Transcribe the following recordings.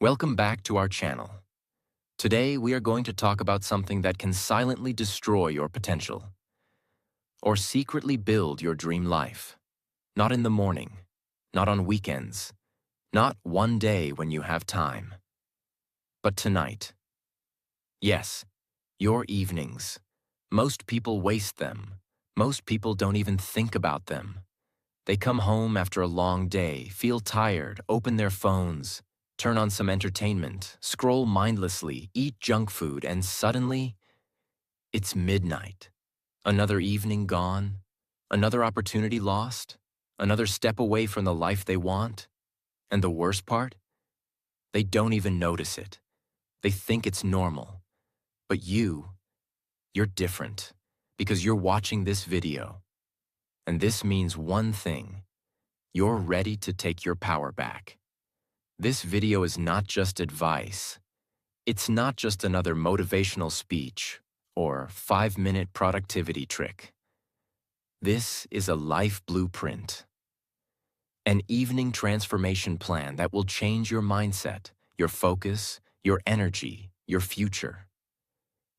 Welcome back to our channel. Today we are going to talk about something that can silently destroy your potential or secretly build your dream life. Not in the morning, not on weekends, not one day when you have time, but tonight. Yes, your evenings. Most people waste them. Most people don't even think about them. They come home after a long day, feel tired, open their phones, turn on some entertainment, scroll mindlessly, eat junk food, and suddenly, it's midnight. Another evening gone, another opportunity lost, another step away from the life they want. And the worst part? They don't even notice it. They think it's normal. But you're different because you're watching this video. And this means one thing. You're ready to take your power back. This video is not just advice. It's not just another motivational speech or 5-minute productivity trick. This is a life blueprint. An evening transformation plan that will change your mindset, your focus, your energy, your future.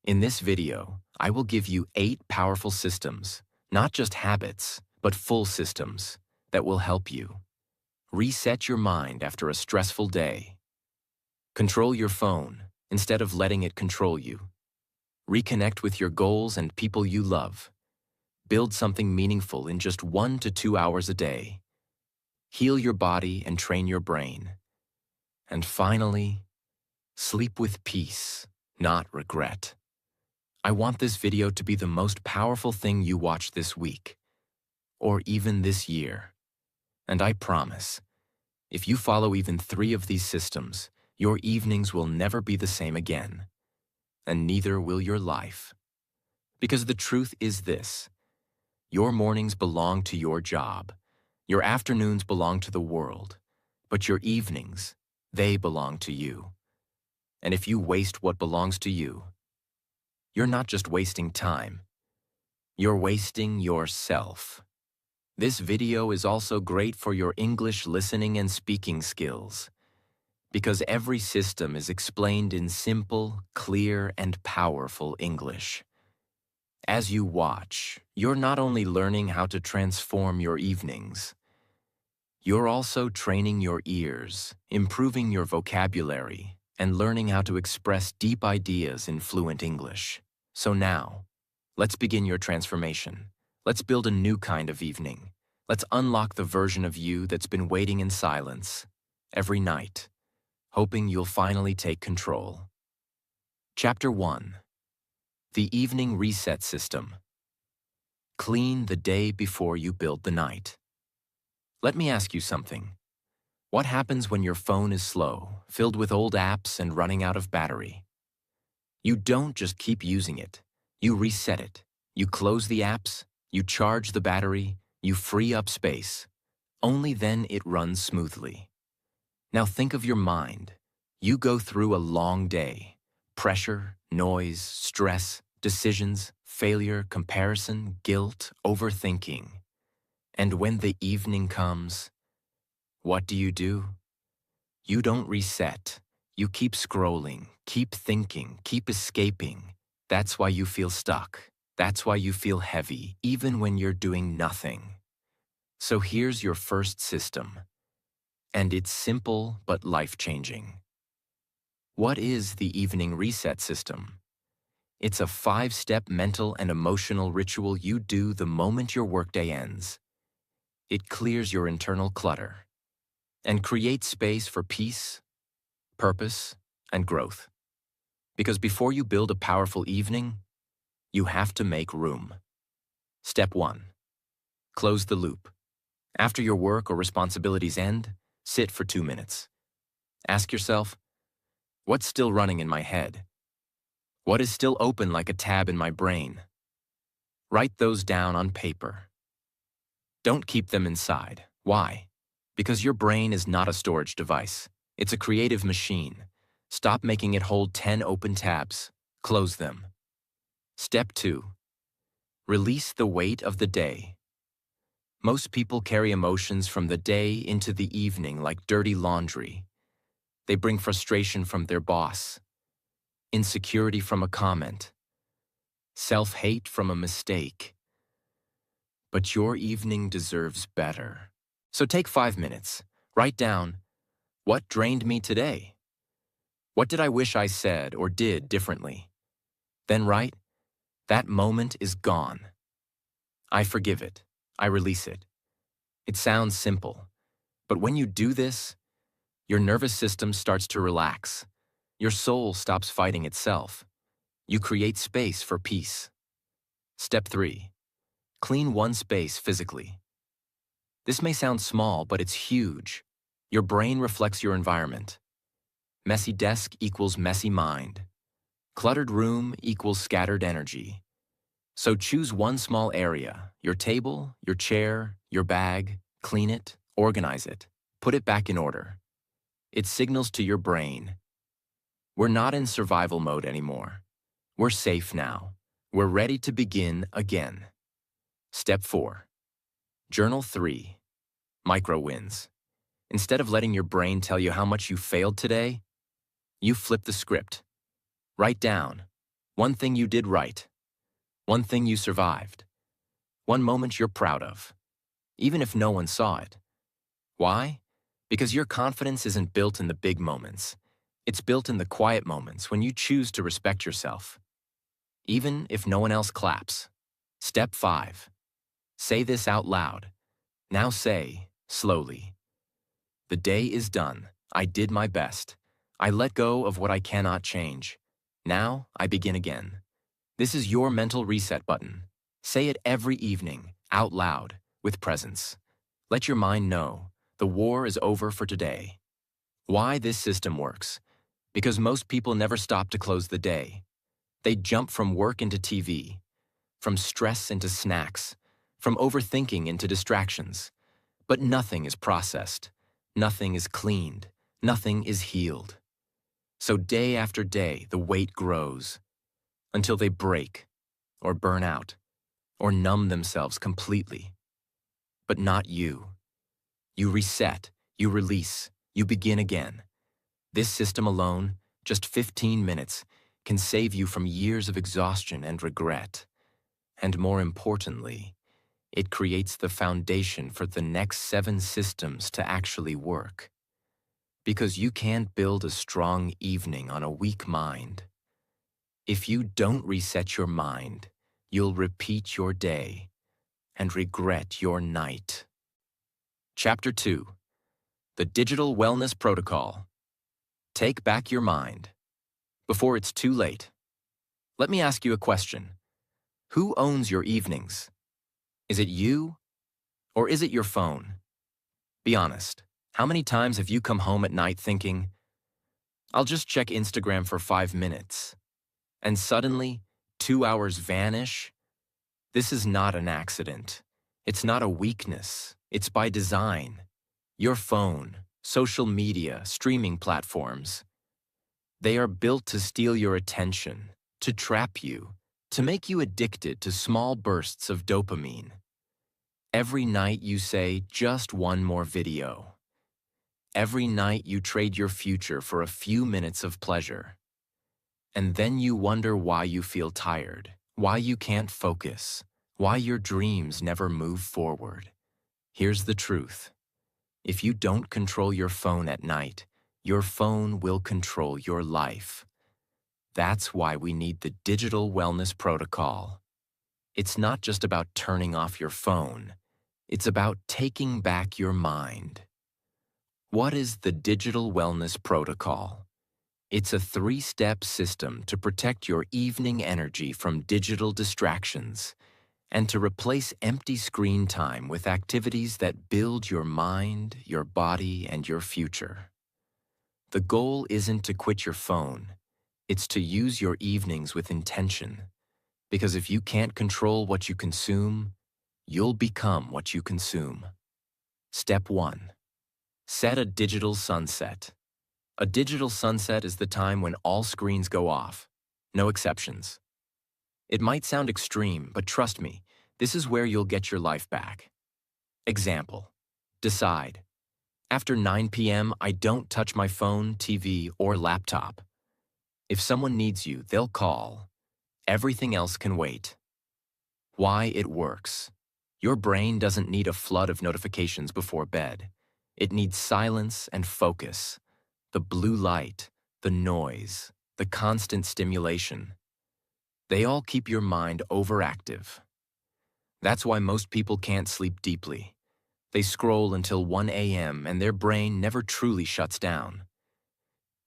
In this video, I will give you 8 powerful systems, not just habits, but full systems that will help you. Reset your mind after a stressful day. Control your phone instead of letting it control you. Reconnect with your goals and people you love. Build something meaningful in just 1 to 2 hours a day. Heal your body and train your brain. And finally, sleep with peace, not regret. I want this video to be the most powerful thing you watch this week, or even this year. And I promise, if you follow even 3 of these systems, your evenings will never be the same again. And neither will your life. Because the truth is this: your mornings belong to your job. Your afternoons belong to the world. But your evenings, they belong to you. And if you waste what belongs to you, you're not just wasting time. You're wasting yourself. This video is also great for your English listening and speaking skills, because every system is explained in simple, clear, and powerful English. As you watch, you're not only learning how to transform your evenings, you're also training your ears, improving your vocabulary, and learning how to express deep ideas in fluent English. So now, let's begin your transformation. Let's build a new kind of evening. Let's unlock the version of you that's been waiting in silence every night, hoping you'll finally take control. Chapter 1. The Evening Reset System. Clean the day before you build the night. Let me ask you something. What happens when your phone is slow, filled with old apps and running out of battery? You don't just keep using it. You reset it. You close the apps, you charge the battery, you free up space. Only then it runs smoothly. Now think of your mind. You go through a long day. Pressure, noise, stress, decisions, failure, comparison, guilt, overthinking. And when the evening comes, what do? You don't reset. You keep scrolling, keep thinking, keep escaping. That's why you feel stuck. That's why you feel heavy, even when you're doing nothing. So here's your first system. And it's simple but life-changing. What is the evening reset system? It's a 5-step mental and emotional ritual you do the moment your workday ends. It clears your internal clutter and creates space for peace, purpose, and growth. Because before you build a powerful evening, you have to make room. Step 1. Close the loop. After your work or responsibilities end, sit for 2 minutes. Ask yourself, what's still running in my head? What is still open like a tab in my brain? Write those down on paper. Don't keep them inside. Why? Because your brain is not a storage device. It's a creative machine. Stop making it hold 10 open tabs. Close them. Step 2. Release the weight of the day. Most people carry emotions from the day into the evening like dirty laundry. They bring frustration from their boss, insecurity from a comment, self-hate from a mistake. But your evening deserves better. So take 5 minutes. Write down, what drained me today? What did I wish I said or did differently? Then write, that moment is gone. I forgive it. I release it. It sounds simple, but when you do this, your nervous system starts to relax. Your soul stops fighting itself. You create space for peace. Step 3. Clean one space physically. This may sound small, but it's huge. Your brain reflects your environment. Messy desk equals messy mind. Cluttered room equals scattered energy. So choose one small area, your table, your chair, your bag, clean it, organize it, put it back in order. It signals to your brain, we're not in survival mode anymore. We're safe now. We're ready to begin again. Step 4. Journal 3. Micro wins. Instead of letting your brain tell you how much you failed today, you flip the script. Write down one thing you did right, one thing you survived, one moment you're proud of, even if no one saw it. Why? Because your confidence isn't built in the big moments. It's built in the quiet moments when you choose to respect yourself, even if no one else claps. Step 5. Say this out loud. Now say, slowly, the day is done. I did my best. I let go of what I cannot change. Now I begin again. This is your mental reset button. Say it every evening, out loud, with presence. Let your mind know the war is over for today. Why this system works? Because most people never stop to close the day. They jump from work into TV, from stress into snacks, from overthinking into distractions. But nothing is processed, nothing is cleaned, nothing is healed. So day after day, the weight grows until they break or burn out or numb themselves completely. But not you. You reset, you release, you begin again. This system alone, just 15 minutes, can save you from years of exhaustion and regret. And more importantly, it creates the foundation for the next 7 systems to actually work. Because you can't build a strong evening on a weak mind. If you don't reset your mind, you'll repeat your day and regret your night. Chapter 2. The Digital Wellness Protocol. Take back your mind. Before it's too late. Let me ask you a question. Who owns your evenings? Is it you, or is it your phone? Be honest. How many times have you come home at night thinking, I'll just check Instagram for 5 minutes, and suddenly 2 hours vanish? This is not an accident. It's not a weakness. It's by design. Your phone, social media, streaming platforms, they are built to steal your attention, to trap you, to make you addicted to small bursts of dopamine. Every night you say, just one more video. Every night you trade your future for a few minutes of pleasure. And then you wonder why you feel tired, why you can't focus, why your dreams never move forward. Here's the truth. If you don't control your phone at night, your phone will control your life. That's why we need the Digital Wellness Protocol. It's not just about turning off your phone. It's about taking back your mind. What is the Digital Wellness Protocol? It's a 3-step system to protect your evening energy from digital distractions and to replace empty screen time with activities that build your mind, your body, and your future. The goal isn't to quit your phone. It's to use your evenings with intention. Because if you can't control what you consume, you'll become what you consume. Step 1. Set a digital sunset. A digital sunset is the time when all screens go off. No exceptions. It might sound extreme, but trust me, this is where you'll get your life back. Example. Decide. After 9 p.m., I don't touch my phone, TV, or laptop. If someone needs you, they'll call. Everything else can wait. Why it works. Your brain doesn't need a flood of notifications before bed. It needs silence and focus. The blue light, the noise, the constant stimulation. They all keep your mind overactive. That's why most people can't sleep deeply. They scroll until 1 a.m. and their brain never truly shuts down.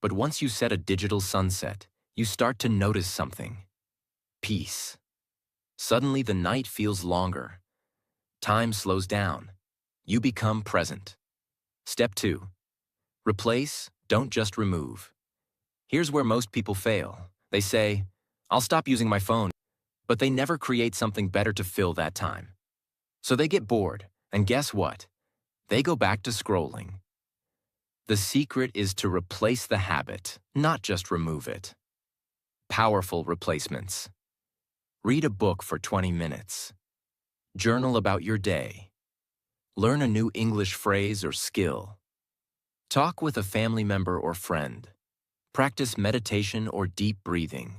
But once you set a digital sunset, you start to notice something. Peace. Suddenly the night feels longer. Time slows down. You become present. Step 2. Replace, don't just remove. Here's where most people fail. They say, I'll stop using my phone, but they never create something better to fill that time. So they get bored, and guess what? They go back to scrolling. The secret is to replace the habit, not just remove it. Powerful replacements. Read a book for 20 minutes. Journal about your day. Learn a new English phrase or skill. Talk with a family member or friend. Practice meditation or deep breathing.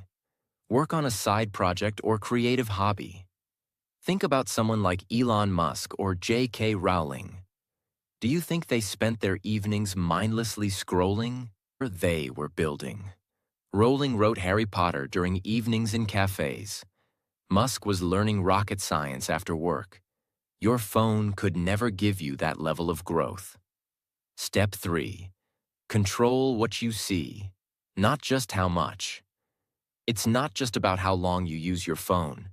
Work on a side project or creative hobby. Think about someone like Elon Musk or J.K. Rowling. Do you think they spent their evenings mindlessly scrolling? Or they were building? Rowling wrote Harry Potter during evenings in cafes. Musk was learning rocket science after work. Your phone could never give you that level of growth. Step 3. Control what you see, not just how much. It's not just about how long you use your phone.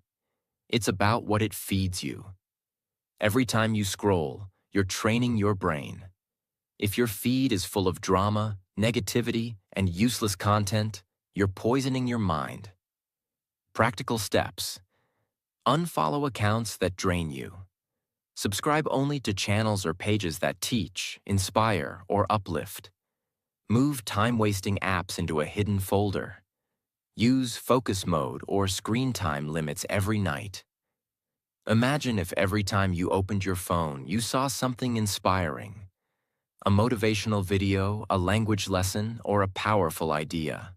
It's about what it feeds you. Every time you scroll, you're training your brain. If your feed is full of drama, negativity, and useless content, you're poisoning your mind. Practical steps. Unfollow accounts that drain you. Subscribe only to channels or pages that teach, inspire, or uplift. Move time-wasting apps into a hidden folder. Use focus mode or screen time limits every night. Imagine if every time you opened your phone, you saw something inspiring. A motivational video, a language lesson, or a powerful idea.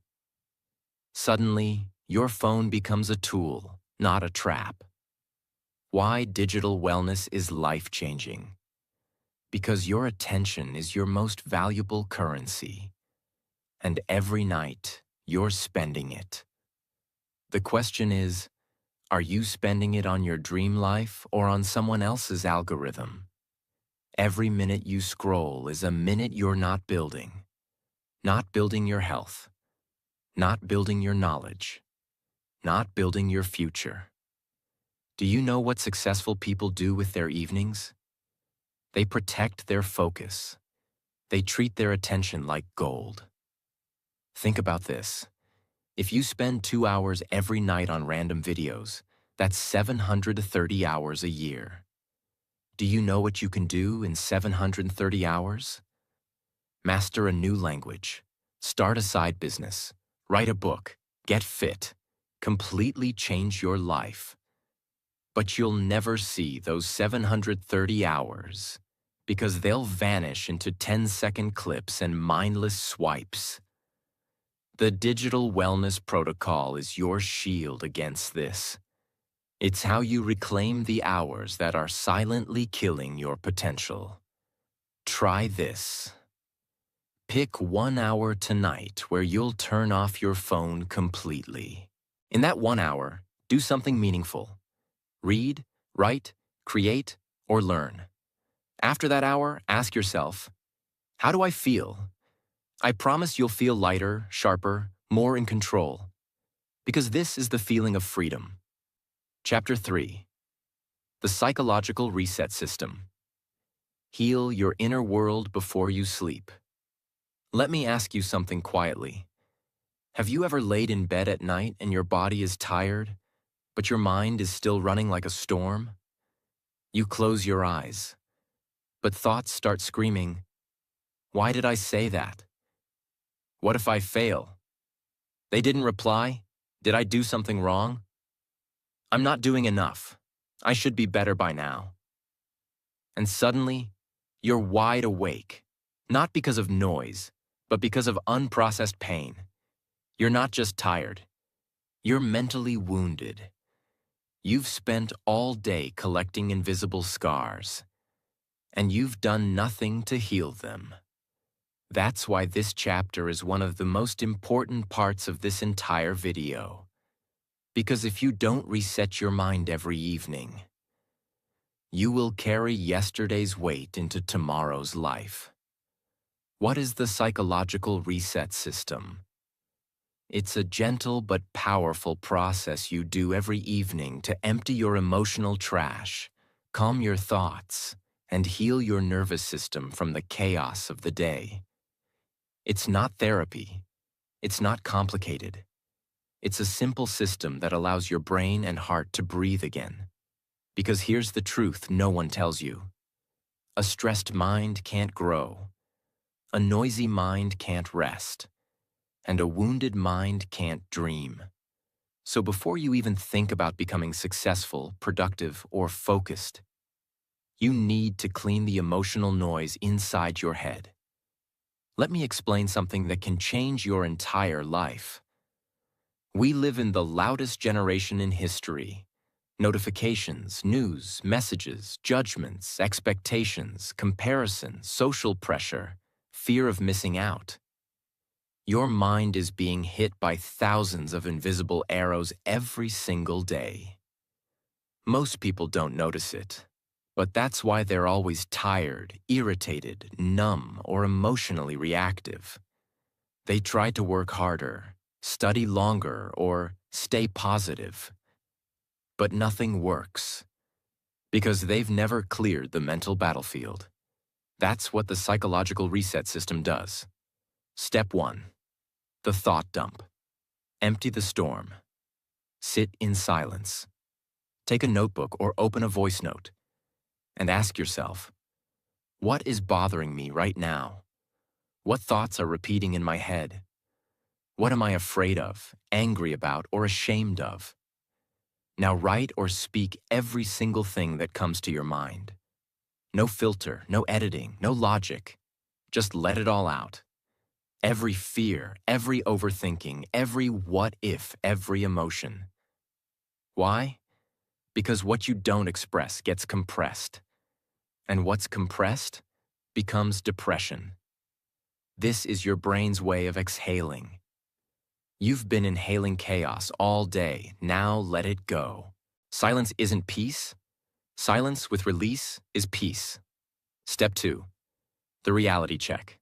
Suddenly, your phone becomes a tool, not a trap. Why digital wellness is life-changing. Because your attention is your most valuable currency. And every night, you're spending it. The question is, are you spending it on your dream life or on someone else's algorithm? Every minute you scroll is a minute you're not building. Not building your health. Not building your knowledge. Not building your future. Do you know what successful people do with their evenings? They protect their focus. They treat their attention like gold. Think about this. If you spend 2 hours every night on random videos, that's 730 hours a year. Do you know what you can do in 730 hours? Master a new language, start a side business, write a book, get fit, completely change your life. But you'll never see those 730 hours because they'll vanish into 10-second clips and mindless swipes. The Digital Wellness Protocol is your shield against this. It's how you reclaim the hours that are silently killing your potential. Try this. Pick 1 hour tonight where you'll turn off your phone completely. In that 1 hour, do something meaningful. Read, write, create, or learn. After that hour, ask yourself, how do I feel? I promise you'll feel lighter, sharper, more in control. Because this is the feeling of freedom. Chapter 3. The Psychological Reset System. Heal your inner world before you sleep. Let me ask you something quietly. Have you ever laid in bed at night and your body is tired, but your mind is still running like a storm? You close your eyes, but thoughts start screaming, why did I say that? What if I fail? They didn't reply? Did I do something wrong? I'm not doing enough. I should be better by now. And suddenly, you're wide awake. Not because of noise, but because of unprocessed pain. You're not just tired. You're mentally wounded. You've spent all day collecting invisible scars, and you've done nothing to heal them. That's why this chapter is one of the most important parts of this entire video. Because if you don't reset your mind every evening, you will carry yesterday's weight into tomorrow's life. What is the psychological reset system? It's a gentle but powerful process you do every evening to empty your emotional trash, calm your thoughts, and heal your nervous system from the chaos of the day. It's not therapy. It's not complicated. It's a simple system that allows your brain and heart to breathe again. Because here's the truth no one tells you. A stressed mind can't grow. A noisy mind can't rest. And a wounded mind can't dream. So before you even think about becoming successful, productive, or focused, you need to clean the emotional noise inside your head. Let me explain something that can change your entire life. We live in the loudest generation in history. Notifications, news, messages, judgments, expectations, comparison, social pressure, fear of missing out. Your mind is being hit by thousands of invisible arrows every single day. Most people don't notice it, but that's why they're always tired, irritated, numb, or emotionally reactive. They try to work harder, study longer, or stay positive. But nothing works, because they've never cleared the mental battlefield. That's what the psychological reset system does. Step 1. The thought dump. Empty the storm. Sit in silence. Take a notebook or open a voice note and ask yourself, what is bothering me right now? What thoughts are repeating in my head? What am I afraid of, angry about, or ashamed of? Now write or speak every single thing that comes to your mind. No filter, no editing, no logic. Just let it all out. Every fear, every overthinking, every what if, every emotion. Why? Because what you don't express gets compressed. And what's compressed becomes depression. This is your brain's way of exhaling. You've been inhaling chaos all day, now let it go. Silence isn't peace. Silence with release is peace. Step 2. The reality check.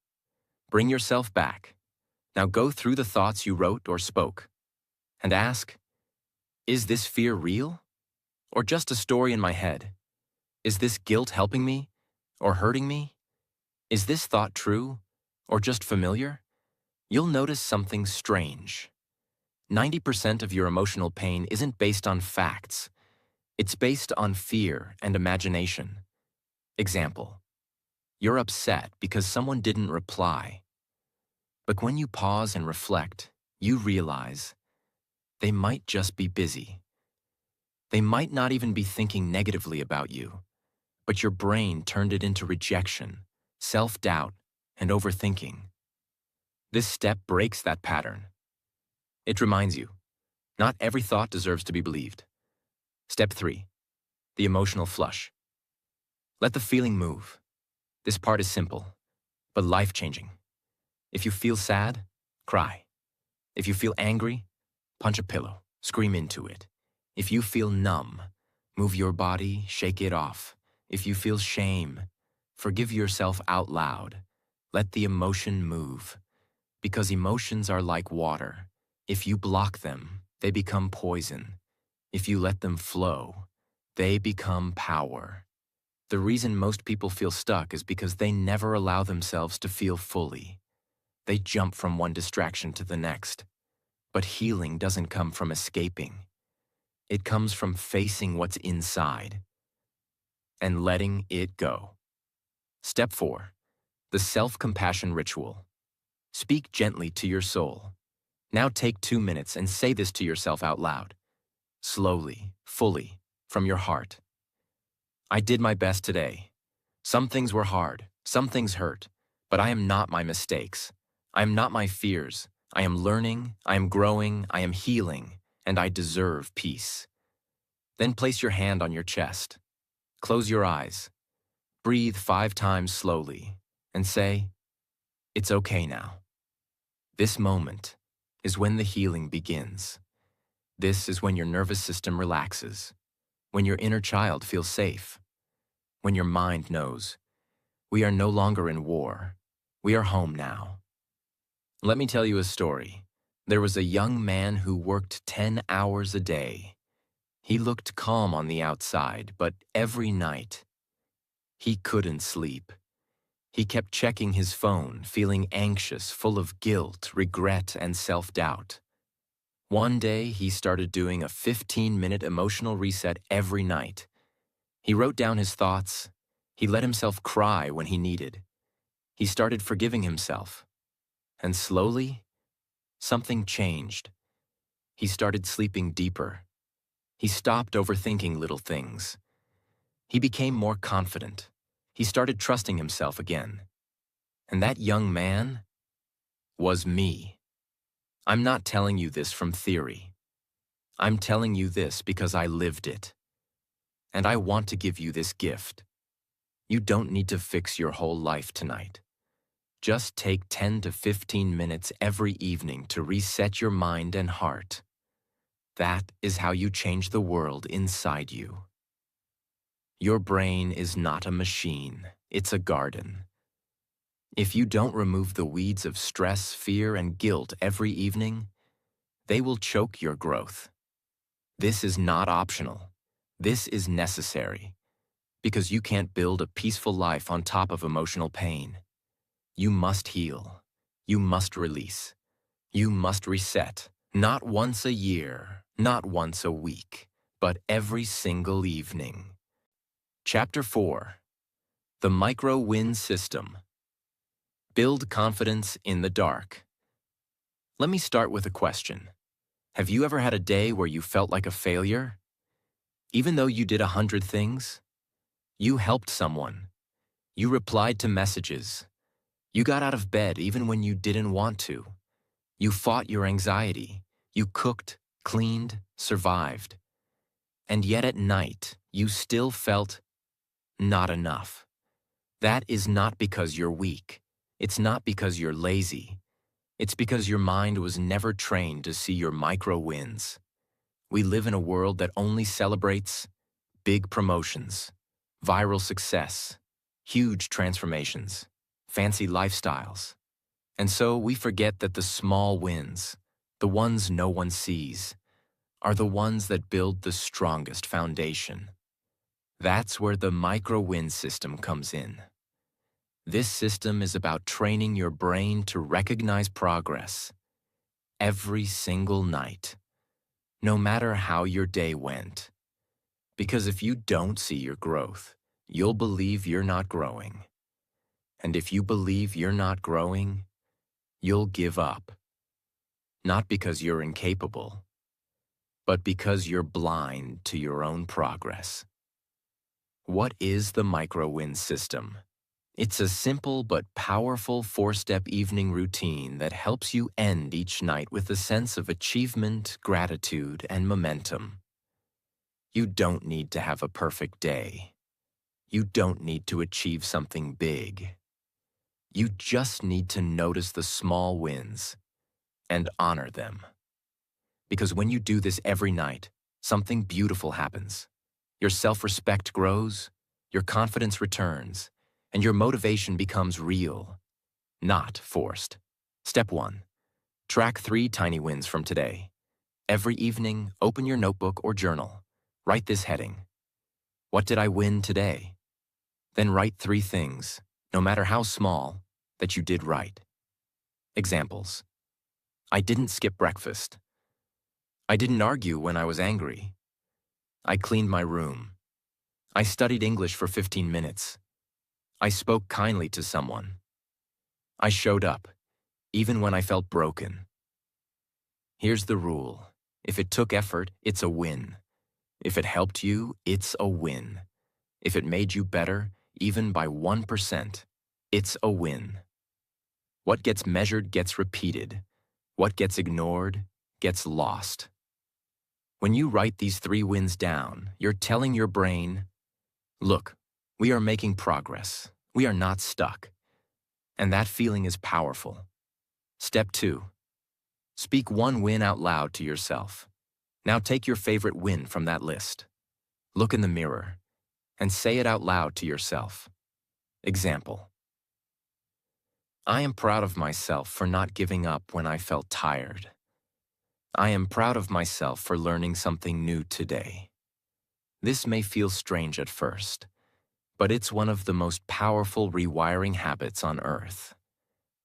Bring yourself back. Now go through the thoughts you wrote or spoke and ask, is this fear real or just a story in my head? Is this guilt helping me or hurting me? Is this thought true or just familiar? You'll notice something strange. 90% of your emotional pain isn't based on facts. It's based on fear and imagination. Example. You're upset because someone didn't reply. But when you pause and reflect, you realize they might just be busy. They might not even be thinking negatively about you, but your brain turned it into rejection, self-doubt, and overthinking. This step breaks that pattern. It reminds you, not every thought deserves to be believed. Step 3. The emotional flush. Let the feeling move. This part is simple, but life-changing. If you feel sad, cry. If you feel angry, punch a pillow, scream into it. If you feel numb, move your body, shake it off. If you feel shame, forgive yourself out loud. Let the emotion move. Because emotions are like water. If you block them, they become poison. If you let them flow, they become power. The reason most people feel stuck is because they never allow themselves to feel fully. They jump from one distraction to the next. But healing doesn't come from escaping. It comes from facing what's inside and letting it go. Step 4. The self-compassion ritual. Speak gently to your soul. Now take 2 minutes and say this to yourself out loud. Slowly, fully, from your heart. I did my best today. Some things were hard, some things hurt, But I am not my mistakes. I am not my fears. I am learning, I am growing, I am healing, and I deserve peace. Then place your hand on your chest. Close your eyes. Breathe 5 times slowly and say, "It's okay now." This moment is when the healing begins. This is when your nervous system relaxes, when your inner child feels safe, when your mind knows, we are no longer in war. We are home now. Let me tell you a story. There was a young man who worked 10 hours a day. He looked calm on the outside, but every night, he couldn't sleep. He kept checking his phone, feeling anxious, full of guilt, regret, and self-doubt. One day, he started doing a 15-minute emotional reset every night. He wrote down his thoughts. He let himself cry when he needed. He started forgiving himself. And slowly, something changed. He started sleeping deeper. He stopped overthinking little things. He became more confident. He started trusting himself again. And that young man was me. I'm not telling you this from theory. I'm telling you this because I lived it. And I want to give you this gift. You don't need to fix your whole life tonight. Just take 10 to 15 minutes every evening to reset your mind and heart. That is how you change the world inside you. Your brain is not a machine, it's a garden. If you don't remove the weeds of stress, fear, and guilt every evening, they will choke your growth. This is not optional. This is necessary. Because you can't build a peaceful life on top of emotional pain. You must heal. You must release. You must reset. Not once a year, not once a week, but every single evening. Chapter 4. The Micro-Win System. Build confidence in the dark. Let me start with a question. Have you ever had a day where you felt like a failure? Even though you did 100 things? You helped someone. You replied to messages. You got out of bed even when you didn't want to. You fought your anxiety. You cooked, cleaned, survived. And yet at night, you still felt not enough. That is not because you're weak. It's not because you're lazy. It's because your mind was never trained to see your micro wins. We live in a world that only celebrates big promotions, viral success, huge transformations, fancy lifestyles. And so we forget that the small wins, the ones no one sees, are the ones that build the strongest foundation. That's where the micro-win system comes in. This system is about training your brain to recognize progress every single night, no matter how your day went. Because if you don't see your growth, you'll believe you're not growing. And if you believe you're not growing, you'll give up. Not because you're incapable, but because you're blind to your own progress. What is the micro-win system? It's a simple but powerful 4-step evening routine that helps you end each night with a sense of achievement, gratitude, and momentum. You don't need to have a perfect day. You don't need to achieve something big. You just need to notice the small wins and honor them. Because when you do this every night, something beautiful happens. Your self-respect grows, your confidence returns, and your motivation becomes real, not forced. Step 1. Track 3 tiny wins from today. Every evening, open your notebook or journal. Write this heading. What did I win today? Then write 3 things, no matter how small, that you did right. Examples. I didn't skip breakfast. I didn't argue when I was angry. I cleaned my room. I studied English for 15 minutes. I spoke kindly to someone. I showed up, even when I felt broken. Here's the rule. If it took effort, it's a win. If it helped you, it's a win. If it made you better, even by 1%, it's a win. What gets measured gets repeated. What gets ignored gets lost. When you write these 3 wins down, you're telling your brain, look, we are making progress. We are not stuck. And that feeling is powerful. Step 2. Speak 1 win out loud to yourself. Now take your favorite win from that list. Look in the mirror and say it out loud to yourself. Example: I am proud of myself for not giving up when I felt tired. I am proud of myself for learning something new today. This may feel strange at first, but it's one of the most powerful rewiring habits on Earth.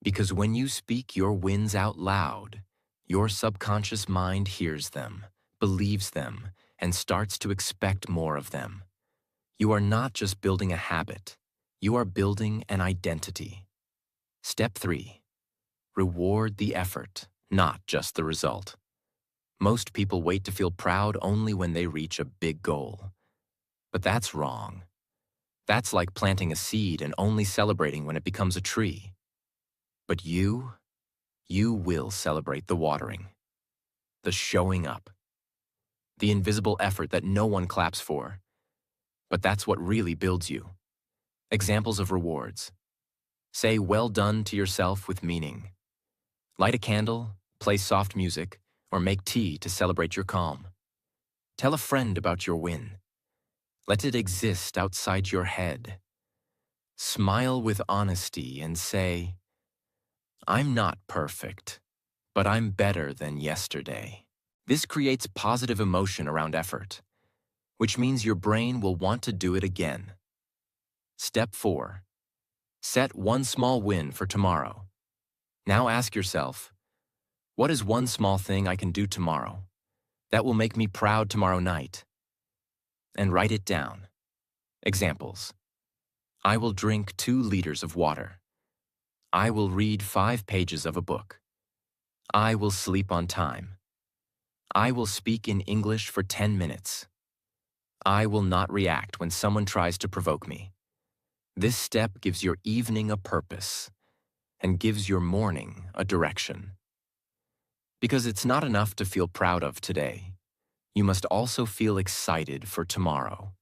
Because when you speak your wins out loud, your subconscious mind hears them, believes them, and starts to expect more of them. You are not just building a habit, you are building an identity. Step 3. Reward the effort, not just the result. Most people wait to feel proud only when they reach a big goal. But that's wrong. That's like planting a seed and only celebrating when it becomes a tree. But you will celebrate the watering, the showing up, the invisible effort that no one claps for. But that's what really builds you. Examples of rewards. Say well done to yourself with meaning. Light a candle, play soft music, or make tea to celebrate your calm. Tell a friend about your win. Let it exist outside your head. Smile with honesty and say, I'm not perfect, but I'm better than yesterday. This creates positive emotion around effort, which means your brain will want to do it again. Step 4. Set 1 small win for tomorrow. Now ask yourself, what is 1 small thing I can do tomorrow that will make me proud tomorrow night? And write it down. Examples: I will drink 2 liters of water. I will read 5 pages of a book. I will sleep on time. I will speak in English for 10 minutes. I will not react when someone tries to provoke me. This step gives your evening a purpose and gives your morning a direction. Because it's not enough to feel proud of today. You must also feel excited for tomorrow.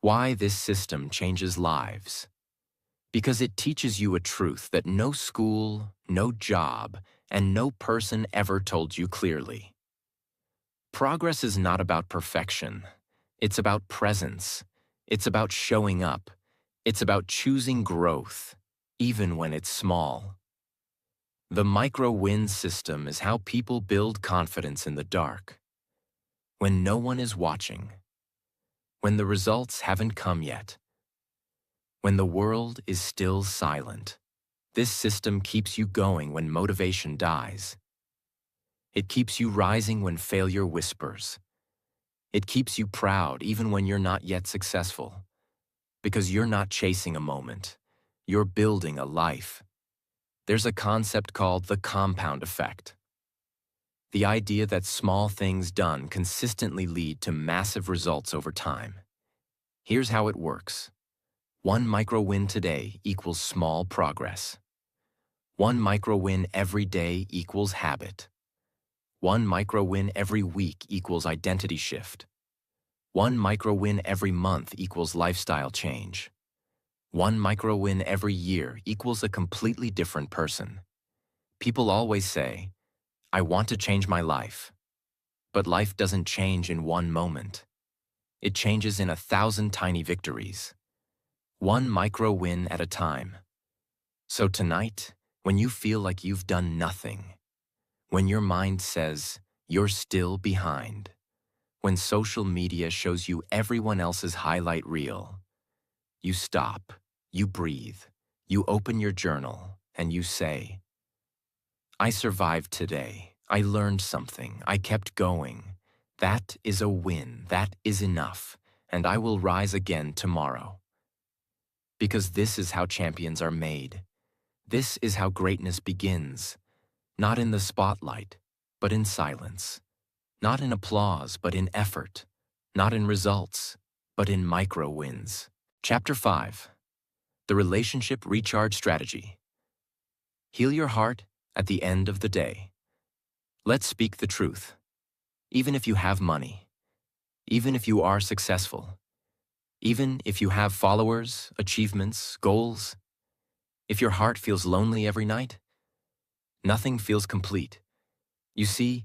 Why this system changes lives? Because it teaches you a truth that no school, no job, and no person ever told you clearly. Progress is not about perfection. It's about presence. It's about showing up. It's about choosing growth, even when it's small. The micro-win system is how people build confidence in the dark. When no one is watching. When the results haven't come yet. When the world is still silent. This system keeps you going when motivation dies. It keeps you rising when failure whispers. It keeps you proud even when you're not yet successful. Because you're not chasing a moment. You're building a life. There's a concept called the compound effect. The idea that small things done consistently lead to massive results over time. Here's how it works. 1 micro-win today equals small progress. 1 micro-win every day equals habit. 1 micro-win every week equals identity shift. 1 micro-win every month equals lifestyle change. 1 micro-win every year equals a completely different person. People always say, I want to change my life. But life doesn't change in 1 moment. It changes in 1,000 tiny victories. 1 micro-win at a time. So tonight, when you feel like you've done nothing, when your mind says you're still behind, when social media shows you everyone else's highlight reel, you stop, you breathe, you open your journal, and you say, I survived today. I learned something. I kept going. That is a win. That is enough. And I will rise again tomorrow. Because this is how champions are made. This is how greatness begins. Not in the spotlight, but in silence. Not in applause, but in effort. Not in results, but in micro-wins. Chapter 5. The Relationship Recharge Strategy. Heal your heart at the end of the day. Let's speak the truth. Even if you have money, even if you are successful, even if you have followers, achievements, goals, if your heart feels lonely every night, nothing feels complete. You see,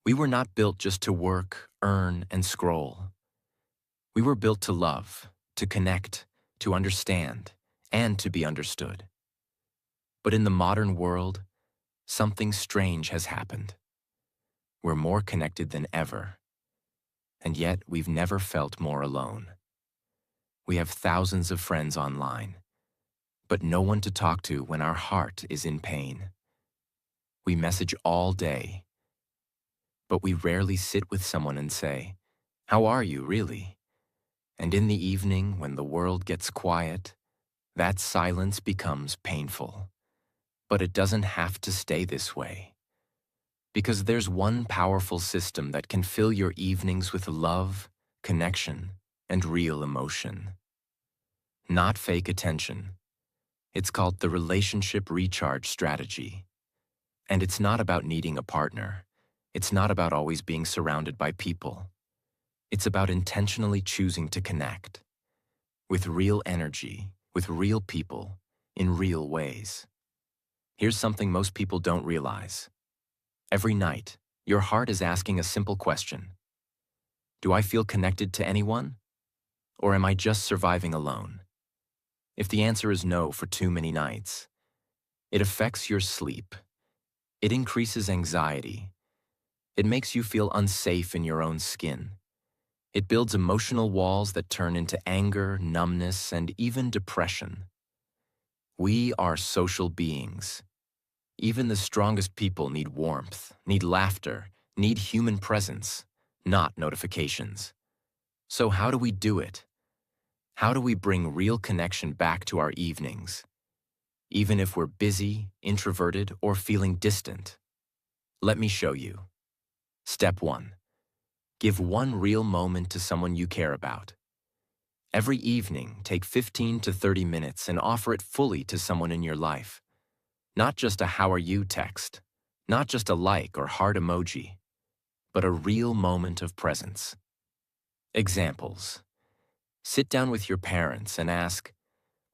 we were not built just to work, earn, and scroll. We were built to love, to connect, to understand, and to be understood. But in the modern world, something strange has happened. We're more connected than ever, and yet we've never felt more alone. We have thousands of friends online, but no one to talk to when our heart is in pain. We message all day, but we rarely sit with someone and say, "How are you, really?" And in the evening, when the world gets quiet, that silence becomes painful. But it doesn't have to stay this way. Because there's one powerful system that can fill your evenings with love, connection, and real emotion. Not fake attention. It's called the relationship recharge strategy. And it's not about needing a partner. It's not about always being surrounded by people. It's about intentionally choosing to connect with real energy, with real people, in real ways. Here's something most people don't realize. Every night, your heart is asking a simple question. Do I feel connected to anyone? Or am I just surviving alone? If the answer is no for too many nights, it affects your sleep. It increases anxiety. It makes you feel unsafe in your own skin. It builds emotional walls that turn into anger, numbness, and even depression. We are social beings. Even the strongest people need warmth, need laughter, need human presence, not notifications. So how do we do it? How do we bring real connection back to our evenings, even if we're busy, introverted, or feeling distant? Let me show you. Step 1. Give one real moment to someone you care about. Every evening, take 15 to 30 minutes and offer it fully to someone in your life. Not just a "how are you" text, not just a like or heart emoji, but a real moment of presence. Examples. Sit down with your parents and ask,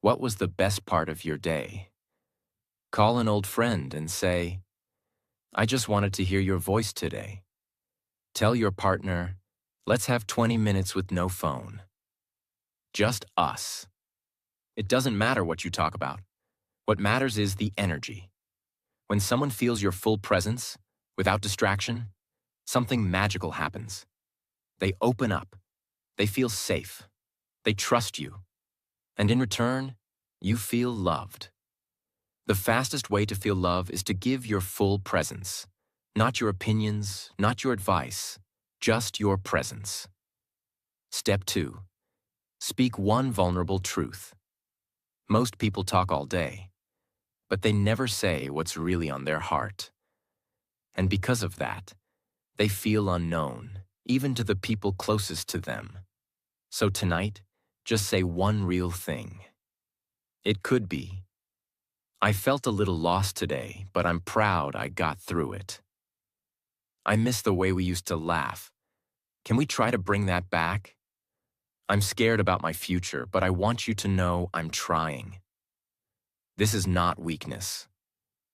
"What was the best part of your day?" Call an old friend and say, "I just wanted to hear your voice today." Tell your partner, "Let's have 20 minutes with no phone. Just us." It doesn't matter what you talk about. What matters is the energy. When someone feels your full presence, without distraction, something magical happens. They open up. They feel safe. They trust you. And in return, you feel loved. The fastest way to feel love is to give your full presence. Not your opinions, not your advice, just your presence. Step 2. Speak one vulnerable truth. Most people talk all day, but they never say what's really on their heart. And because of that, they feel unknown, even to the people closest to them. So tonight, just say one real thing. It could be, "I felt a little lost today, but I'm proud I got through it." "I miss the way we used to laugh. Can we try to bring that back?" "I'm scared about my future, but I want you to know I'm trying." This is not weakness.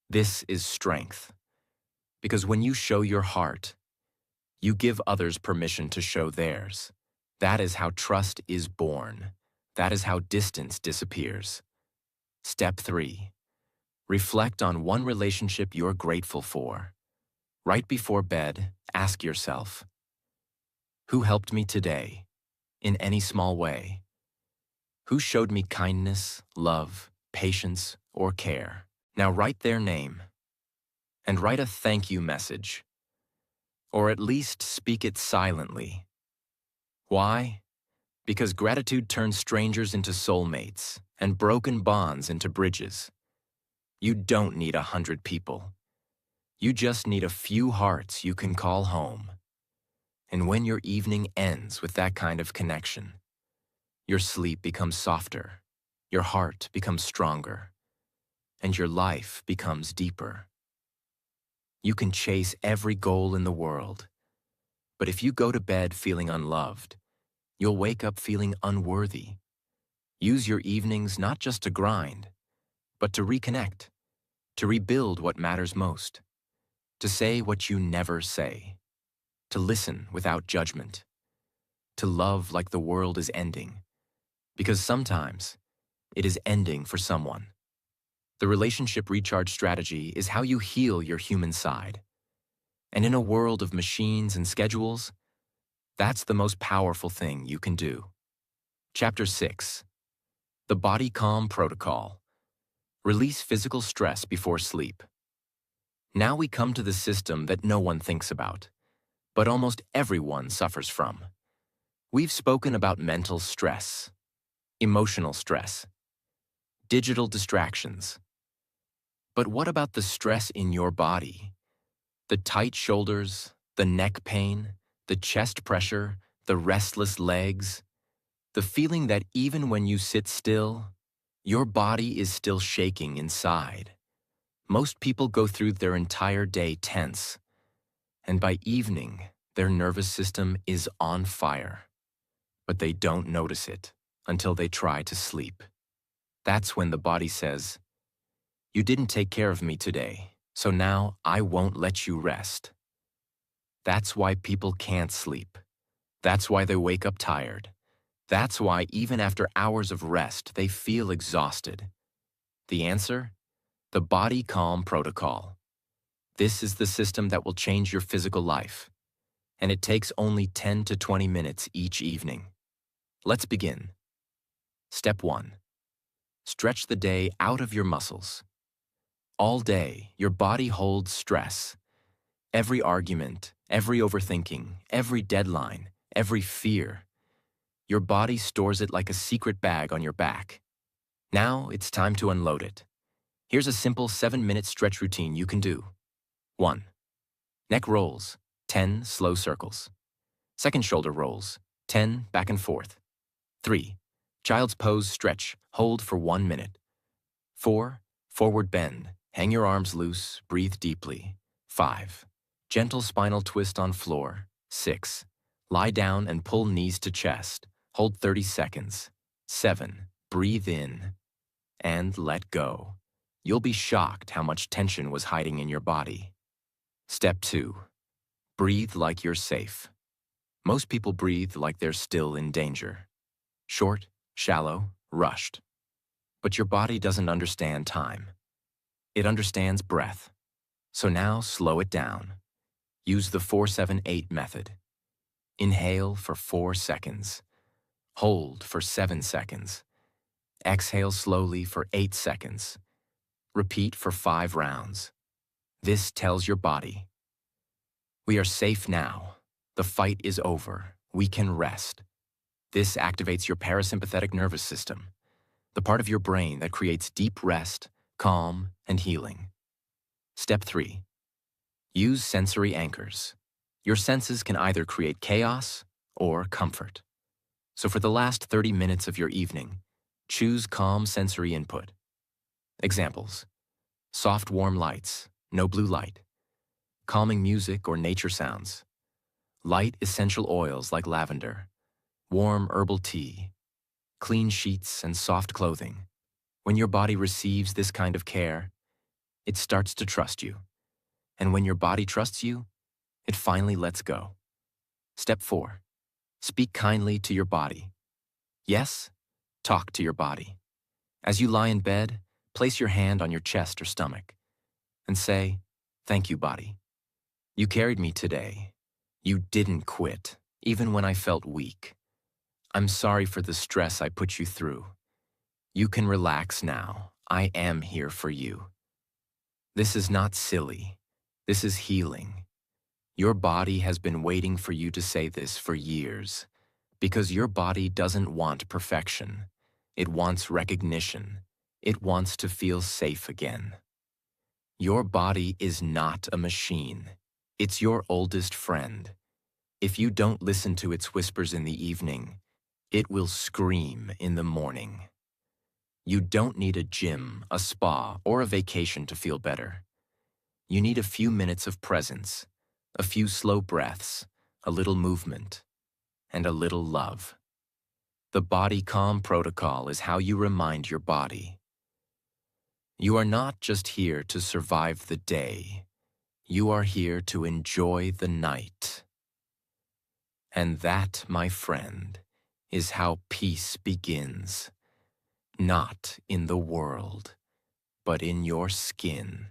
This is strength. Because when you show your heart, you give others permission to show theirs. That is how trust is born. That is how distance disappears. Step 3. Reflect on one relationship you're grateful for. Right before bed, ask yourself, who helped me today, in any small way? Who showed me kindness, love, patience, or care? Now write their name, and write a thank you message, or at least speak it silently. Why? Because gratitude turns strangers into soulmates, and broken bonds into bridges. You don't need 100 people. You just need a few hearts you can call home. And when your evening ends with that kind of connection, your sleep becomes softer, your heart becomes stronger, and your life becomes deeper. You can chase every goal in the world, but if you go to bed feeling unloved, you'll wake up feeling unworthy. Use your evenings not just to grind, but to reconnect, to rebuild what matters most, to say what you never say, to listen without judgment, to love like the world is ending, because sometimes it is ending for someone. The relationship recharge strategy is how you heal your human side. And in a world of machines and schedules, that's the most powerful thing you can do. Chapter 6. The Body Calm Protocol. Release physical stress before sleep. Now we come to the system that no one thinks about, but almost everyone suffers from. We've spoken about mental stress, emotional stress, digital distractions. But what about the stress in your body? The tight shoulders, the neck pain, the chest pressure, the restless legs, the feeling that even when you sit still, your body is still shaking inside. Most people go through their entire day tense, and by evening, their nervous system is on fire. But they don't notice it until they try to sleep. That's when the body says, "You didn't take care of me today, so now I won't let you rest." That's why people can't sleep. That's why they wake up tired. That's why even after hours of rest, they feel exhausted. The answer? The Body Calm Protocol. This is the system that will change your physical life, and it takes only 10 to 20 minutes each evening. Let's begin. Step 1. Stretch the day out of your muscles. All day, your body holds stress. Every argument, every overthinking, every deadline, every fear. Your body stores it like a secret bag on your back. Now it's time to unload it. Here's a simple 7-minute stretch routine you can do. 1. Neck rolls, 10 slow circles. Second shoulder rolls, 10 back and forth. 3. Child's pose stretch, hold for 1 minute. 4. Forward bend, hang your arms loose, breathe deeply. 5. Gentle spinal twist on floor. 6. Lie down and pull knees to chest. Hold 30 seconds. 7. Breathe in and let go. You'll be shocked how much tension was hiding in your body. Step 2. Breathe like you're safe. Most people breathe like they're still in danger. Short, shallow, rushed. But your body doesn't understand time. It understands breath. So now slow it down. Use the 4-7-8 method. Inhale for 4 seconds. Hold for 7 seconds. Exhale slowly for 8 seconds. Repeat for 5 rounds. This tells your body, we are safe now. The fight is over. We can rest. This activates your parasympathetic nervous system, the part of your brain that creates deep rest, calm, and healing. Step 3. Use sensory anchors. Your senses can either create chaos or comfort. So for the last 30 minutes of your evening, choose calm sensory input. Examples: soft warm lights, no blue light; calming music or nature sounds; light essential oils like lavender; warm herbal tea; clean sheets and soft clothing. When your body receives this kind of care, it starts to trust you. And when your body trusts you, it finally lets go. Step 4. Speak kindly to your body. Yes, talk to your body. As you lie in bed, place your hand on your chest or stomach and say, "Thank you, body. You carried me today. You didn't quit, even when I felt weak. I'm sorry for the stress I put you through. You can relax now. I am here for you." This is not silly. This is healing. Your body has been waiting for you to say this for years, because your body doesn't want perfection. It wants recognition. It wants to feel safe again. Your body is not a machine. It's your oldest friend. If you don't listen to its whispers in the evening, it will scream in the morning. You don't need a gym, a spa, or a vacation to feel better. You need a few minutes of presence, a few slow breaths, a little movement, and a little love. The Body Calm Protocol is how you remind your body. You are not just here to survive the day. You are here to enjoy the night. And that, my friend, is how peace begins. Not in the world, but in your skin.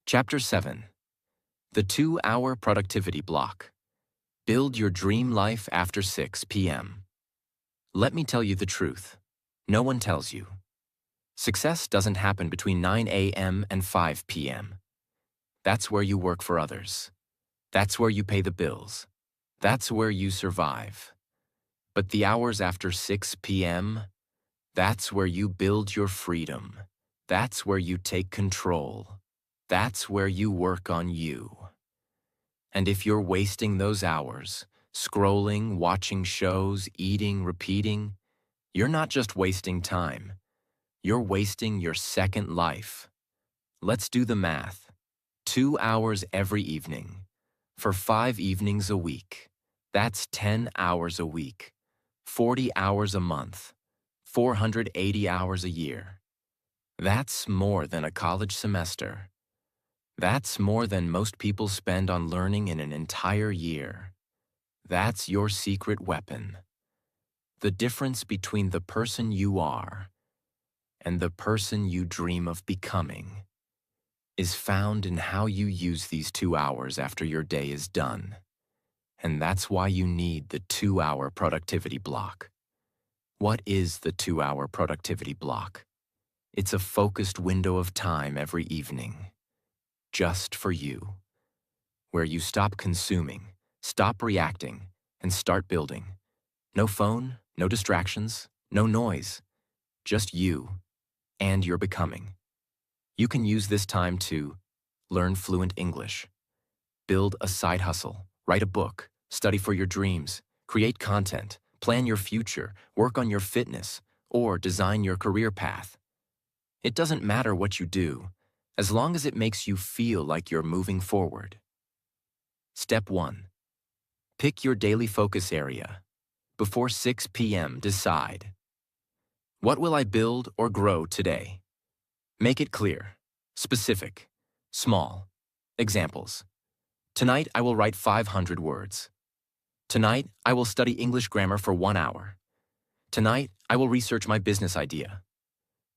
Chapter 7. The 2-Hour Productivity Block. Build your dream life after 6 p.m. Let me tell you the truth. No one tells you. Success doesn't happen between 9 a.m. and 5 p.m. That's where you work for others. That's where you pay the bills. That's where you survive. But the hours after 6 p.m., that's where you build your freedom. That's where you take control. That's where you work on you. And if you're wasting those hours, scrolling, watching shows, eating, repeating, you're not just wasting time. You're wasting your second life. Let's do the math. 2 hours every evening. For 5 evenings a week. That's 10 hours a week. 40 hours a month. 480 hours a year. That's more than a college semester. That's more than most people spend on learning in an entire year. That's your secret weapon. The difference between the person you are and the person you dream of becoming is found in how you use these 2 hours after your day is done. And that's why you need the 2-hour productivity block. What is the 2-hour productivity block? It's a focused window of time every evening, just for you, where you stop consuming, stop reacting, and start building. No phone, no distractions, no noise, just you and your becoming. You can use this time to learn fluent English, build a side hustle, write a book, study for your dreams, create content, plan your future, work on your fitness, or design your career path. It doesn't matter what you do, as long as it makes you feel like you're moving forward. Step 1. Pick your daily focus area. Before 6 p.m., decide. What will I build or grow today? Make it clear, specific, small. Examples. Tonight I will write 500 words. Tonight I will study English grammar for 1 hour. Tonight I will research my business idea.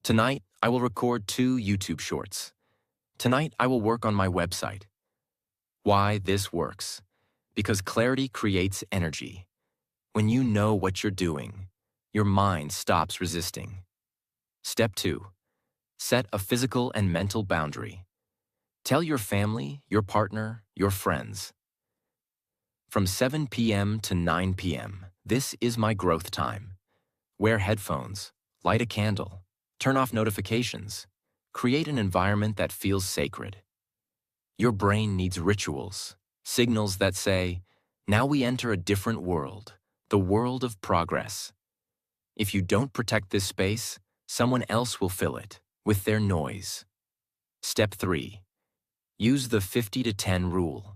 Tonight I will record 2 YouTube shorts. Tonight I will work on my website. Why this works? Because clarity creates energy. When you know what you're doing, your mind stops resisting. Step 2. Set a physical and mental boundary. Tell your family, your partner, your friends. From 7 p.m. to 9 p.m., this is my growth time. Wear headphones, light a candle, turn off notifications, create an environment that feels sacred. Your brain needs rituals, signals that say, now we enter a different world, the world of progress. If you don't protect this space, someone else will fill it with their noise. Step 3. Use the 50 to 10 rule.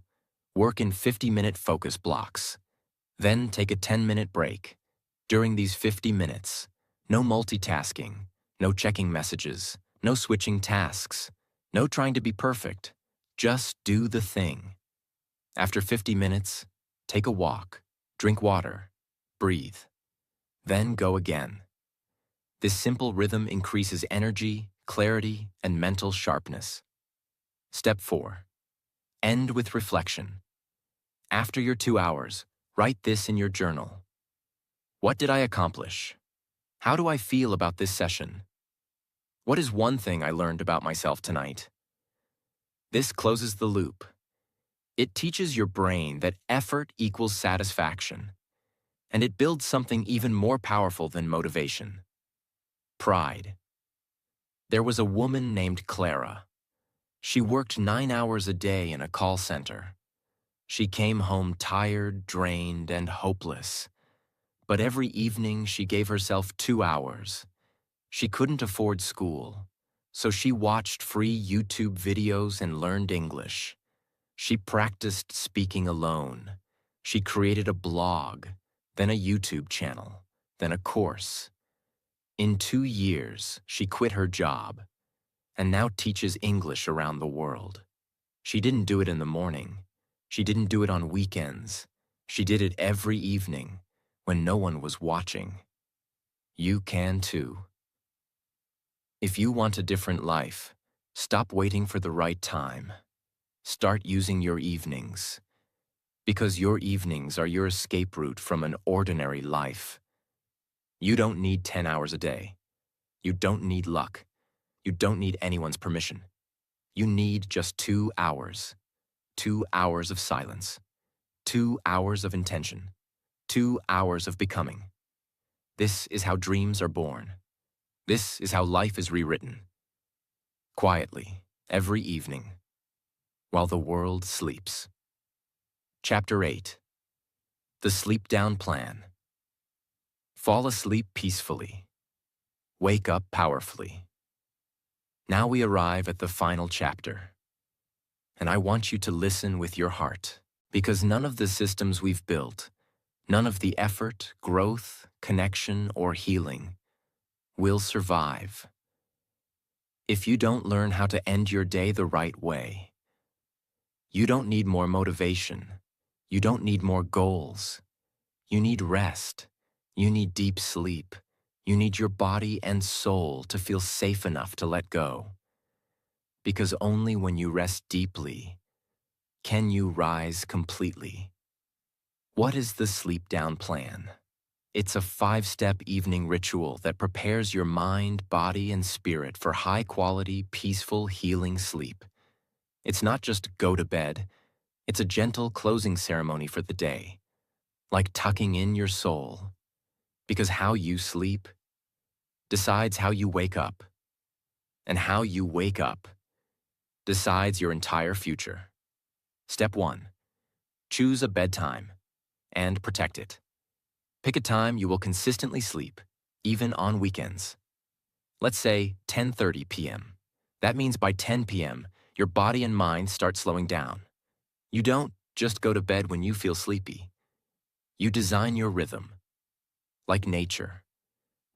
Work in 50-minute focus blocks. Then take a 10-minute break. During these 50 minutes, no multitasking, no checking messages, no switching tasks, no trying to be perfect. Just do the thing. After 50 minutes, take a walk, drink water, breathe. Then go again. This simple rhythm increases energy, clarity, and mental sharpness. Step 4. End with reflection. After your 2 hours, write this in your journal. What did I accomplish? How do I feel about this session? What is one thing I learned about myself tonight? This closes the loop. It teaches your brain that effort equals satisfaction, and it builds something even more powerful than motivation: pride. There was a woman named Clara. She worked 9 hours a day in a call center. She came home tired, drained, and hopeless. But every evening she gave herself 2 hours. She couldn't afford school, so she watched free YouTube videos and learned English. She practiced speaking alone. She created a blog, then a YouTube channel, then a course. In 2 years, she quit her job and now teaches English around the world. She didn't do it in the morning. She didn't do it on weekends. She did it every evening when no one was watching. You can too. If you want a different life, stop waiting for the right time. Start using your evenings, because your evenings are your escape route from an ordinary life. You don't need 10 hours a day. You don't need luck. You don't need anyone's permission. You need just 2 hours. 2 hours of silence. 2 hours of intention. 2 hours of becoming. This is how dreams are born. This is how life is rewritten. Quietly, every evening, while the world sleeps. Chapter 8. The Sleep Down Plan. Fall asleep peacefully. Wake up powerfully. Now we arrive at the final chapter. And I want you to listen with your heart, because none of the systems we've built, none of the effort, growth, connection, or healing will survive if you don't learn how to end your day the right way. You don't need more motivation. You don't need more goals. You need rest. You need deep sleep. You need your body and soul to feel safe enough to let go. Because only when you rest deeply can you rise completely. What is the Sleep Down Plan? It's a 5-step evening ritual that prepares your mind, body, and spirit for high-quality, peaceful, healing sleep. It's not just go to bed. It's a gentle closing ceremony for the day, like tucking in your soul. Because how you sleep decides how you wake up. And how you wake up decides your entire future. Step 1. Choose a bedtime and protect it. Pick a time you will consistently sleep, even on weekends. Let's say 10:30 p.m. That means by 10 p.m., your body and mind start slowing down. You don't just go to bed when you feel sleepy. You design your rhythm, like nature,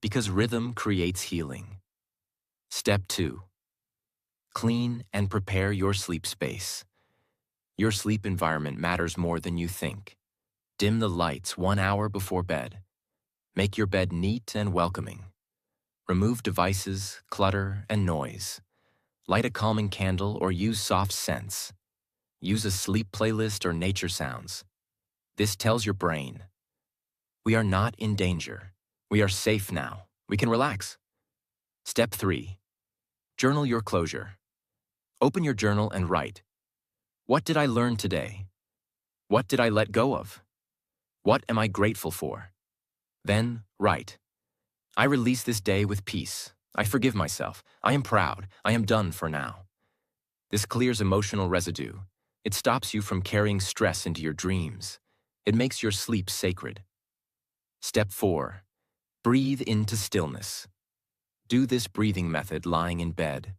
because rhythm creates healing. Step 2. Clean and prepare your sleep space. Your sleep environment matters more than you think. Dim the lights 1 hour before bed. Make your bed neat and welcoming. Remove devices, clutter, and noise. Light a calming candle or use soft scents. Use a sleep playlist or nature sounds. This tells your brain, we are not in danger. We are safe now. We can relax. Step 3. Journal your closure. Open your journal and write, what did I learn today? What did I let go of? What am I grateful for? Then write, I release this day with peace. I forgive myself. I am proud. I am done for now. This clears emotional residue. It stops you from carrying stress into your dreams. It makes your sleep sacred. Step 4. Breathe into stillness. Do this breathing method lying in bed.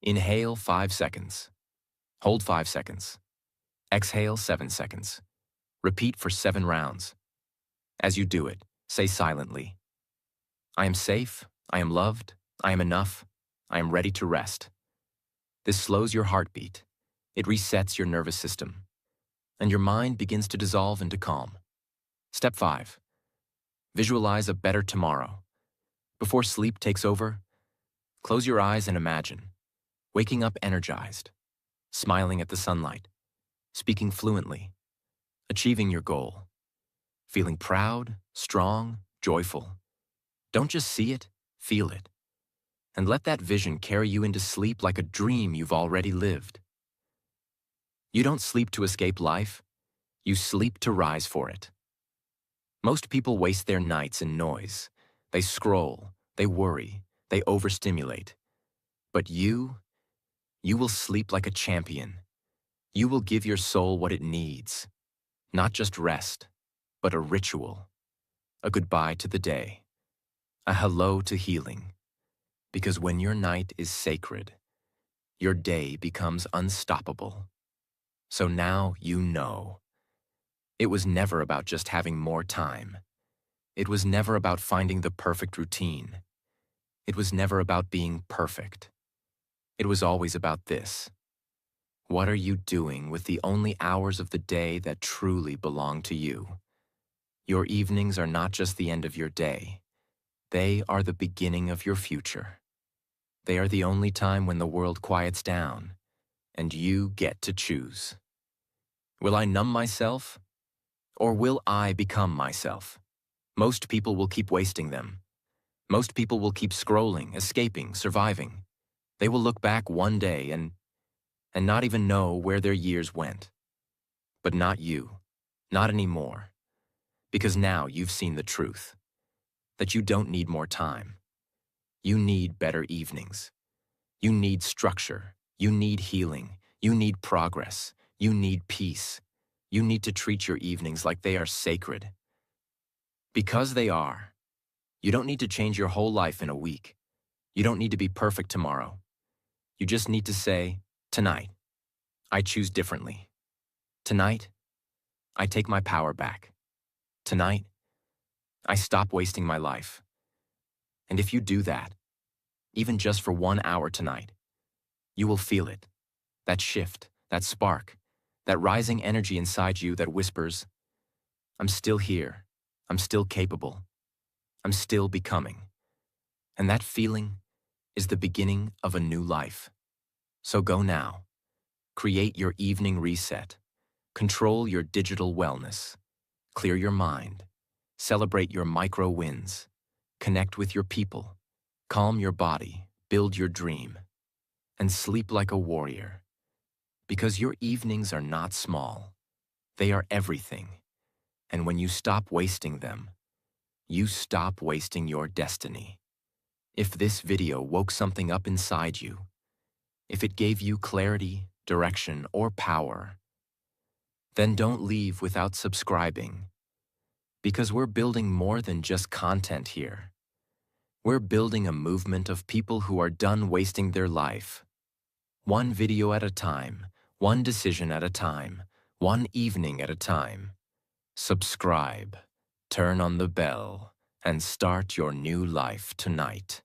Inhale 5 seconds. Hold 5 seconds. Exhale 7 seconds. Repeat for 7 rounds. As you do it, say silently, I am safe, I am loved, I am enough, I am ready to rest. This slows your heartbeat. It resets your nervous system. And your mind begins to dissolve into calm. Step 5. Visualize a better tomorrow. Before sleep takes over, close your eyes and imagine waking up energized, smiling at the sunlight, speaking fluently, achieving your goal, feeling proud, strong, joyful. Don't just see it, feel it. And let that vision carry you into sleep like a dream you've already lived. You don't sleep to escape life. You sleep to rise for it. Most people waste their nights in noise. They scroll, they worry, they overstimulate. But you will sleep like a champion. You will give your soul what it needs. Not just rest, but a ritual. A goodbye to the day. A hello to healing. Because when your night is sacred, your day becomes unstoppable. So now you know. It was never about just having more time. It was never about finding the perfect routine. It was never about being perfect. It was always about this. What are you doing with the only hours of the day that truly belong to you? Your evenings are not just the end of your day. They are the beginning of your future. They are the only time when the world quiets down, and you get to choose. Will I numb myself, or will I become myself? Most people will keep wasting them. Most people will keep scrolling, escaping, surviving. They will look back one day and not even know where their years went. But not you. Not anymore. Because now you've seen the truth. That you don't need more time. You need better evenings. You need structure. You need healing. You need progress. You need peace. You need to treat your evenings like they are sacred. Because they are. You don't need to change your whole life in a week. You don't need to be perfect tomorrow. You just need to say, tonight, I choose differently. Tonight, I take my power back. Tonight, I stop wasting my life. And if you do that, even just for 1 hour tonight, you will feel it. That shift, that spark, that rising energy inside you that whispers, I'm still here. I'm still capable. I'm still becoming. And that feeling is the beginning of a new life. So go now. Create your evening reset. Control your digital wellness. Clear your mind. Celebrate your micro wins. Connect with your people. Calm your body. Build your dream. And sleep like a warrior. Because your evenings are not small. They are everything. And when you stop wasting them, you stop wasting your destiny. If this video woke something up inside you, if it gave you clarity, direction, or power, then don't leave without subscribing. Because we're building more than just content here. We're building a movement of people who are done wasting their life. One video at a time, one decision at a time, one evening at a time. Subscribe, turn on the bell, and start your new life tonight.